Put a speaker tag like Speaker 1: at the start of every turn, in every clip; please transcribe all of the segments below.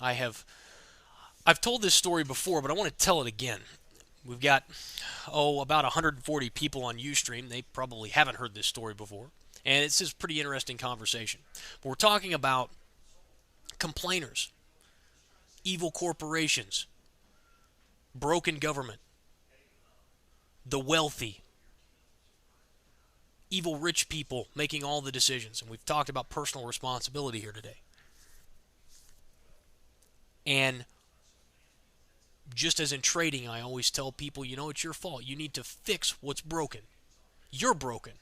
Speaker 1: I've told this story before, but I want to tell it again. We've got about 140 people on Ustream. They probably haven't heard this story before, and it's just a pretty interesting conversation. But we're talking about complainers, evil corporations, broken government, the wealthy, evil rich people making all the decisions. And we've talked about personal responsibility here today. And just as in trading, I always tell people, it's your fault. You need to fix what's broken. You're broken.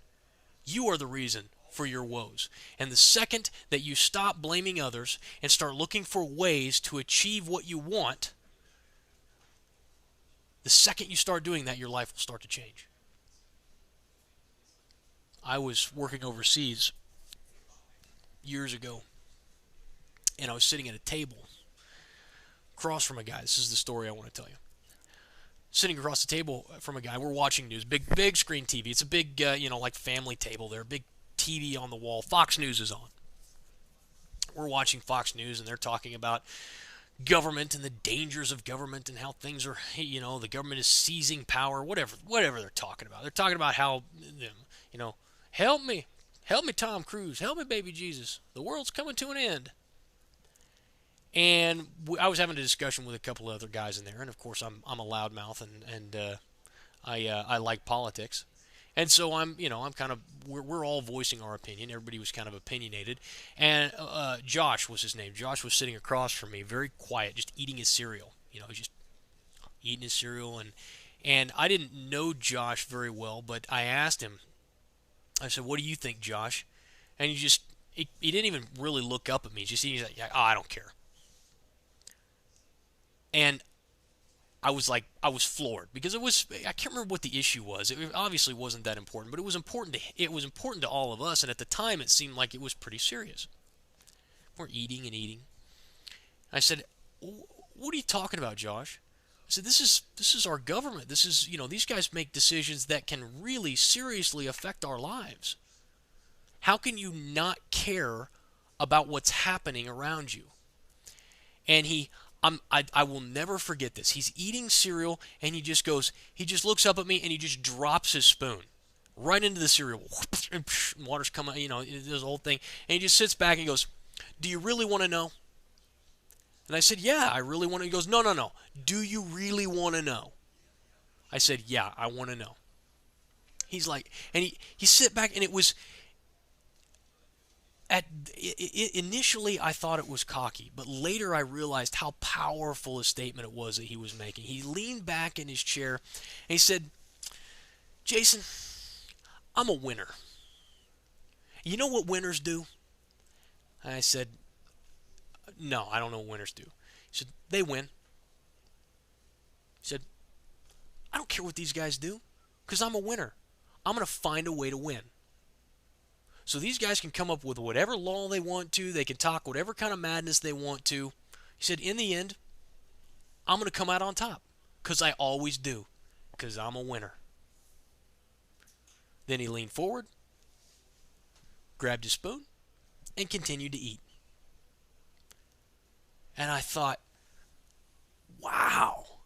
Speaker 1: You are the reason for your woes. And the second that you stop blaming others and start looking for ways to achieve what you want, the second you start doing that, your life will start to change. I was working overseas years ago, and I was sitting at a table across from a guy. This is the story I want to tell you. Sitting across the table from a guy, we're watching news, big screen TV. It's a big, like family table there, big TV on the wall. Fox News is on. We're watching Fox News, and they're talking about government and the dangers of government and how things are, the government is seizing power, whatever they're talking about. They're talking about how, help me, Tom Cruise, help me, baby Jesus, the world's coming to an end. And I was having a discussion with a couple of other guys in there, and of course I'm a loudmouth, and I like politics, and so I'm kind of we're all voicing our opinion. Everybody was kind of opinionated, and Josh was his name. Josh was sitting across from me, very quiet, just eating his cereal. Just eating his cereal, and I didn't know Josh very well, but I asked him. I said, "What do you think, Josh?" And he didn't even really look up at me. He's like, "Oh, I don't care." And I was floored because I can't remember what the issue was. It obviously wasn't that important, but it was important to all of us, and at the time it seemed like it was pretty serious. We're eating and eating. I said, "What are you talking about, Josh?" I said, "This is our government. This is, these guys make decisions that can really seriously affect our lives. How can you not care about what's happening around you?" And I will never forget this. He's eating cereal, and he just looks up at me, and he just drops his spoon right into the cereal. Water's coming, this whole thing. And he just sits back and goes, "Do you really want to know?" And I said, "Yeah, I really want to." He goes, "No, no, no. Do you really want to know?" I said, "Yeah, I want to know." He's like, and he sit back, and it was, initially I thought it was cocky, but later I realized how powerful a statement it was that he was making. He leaned back in his chair and he said, "Jason, I'm a winner. You know what winners do?" And I said, "No, I don't know what winners do." He said, "They win." He said, "I don't care what these guys do because I'm a winner. I'm going to find a way to win. So these guys can come up with whatever law they want to. They can talk whatever kind of madness they want to." He said, "In the end, I'm going to come out on top because I always do because I'm a winner." Then he leaned forward, grabbed his spoon, and continued to eat. And I thought, wow.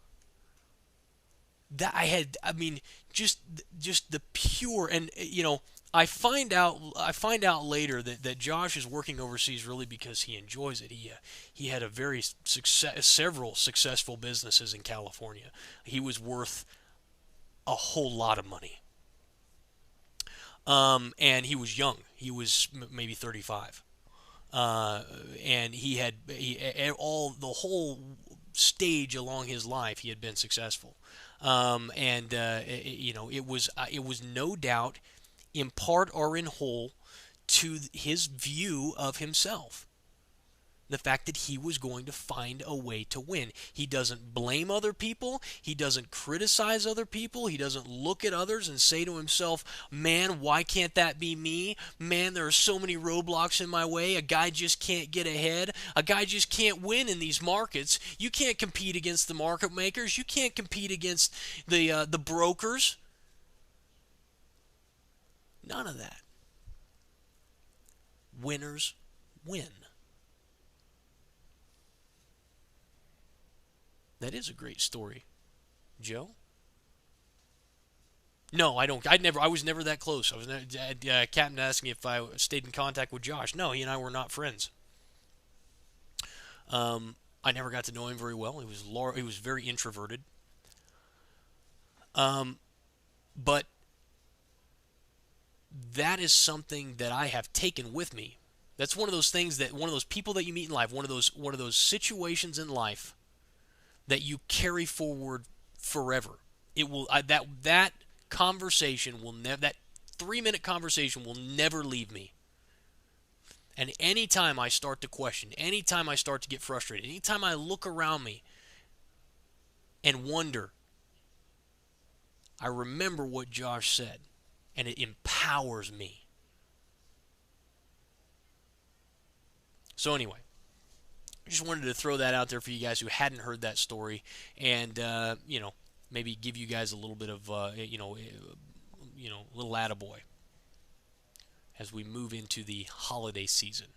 Speaker 1: Just the pure, and I find out later that Josh is working overseas really because he enjoys it. He had several successful businesses in California. He was worth a whole lot of money. And he was young. He was maybe 35. And all the whole stage along his life he had been successful. And it was no doubt in part or in whole to his view of himself. The fact that he was going to find a way to win. He doesn't blame other people. He doesn't criticize other people. He doesn't look at others and say to himself, "Man, why can't that be me? Man, there are so many roadblocks in my way. A guy just can't get ahead. A guy just can't win in these markets. You can't compete against the market makers. You can't compete against the brokers." None of that. Winners win. That is a great story. Joe? No, I don't. I never. I was never that close. I was never, Captain asking if I stayed in contact with Josh. No, he and I were not friends. I never got to know him very well. He was very introverted. Um, but that is something that I have taken with me. That's one of those things that one of those people that you meet in life, one of those situations in life that you carry forward forever. It will that conversation will never that 3 minute conversation will never leave me. And anytime I start to question, anytime I start to get frustrated, anytime I look around me and wonder, I remember what Josh said, and it empowers me. So anyway, I just wanted to throw that out there for you guys who hadn't heard that story, and maybe give you guys a little bit of a little attaboy as we move into the holiday season.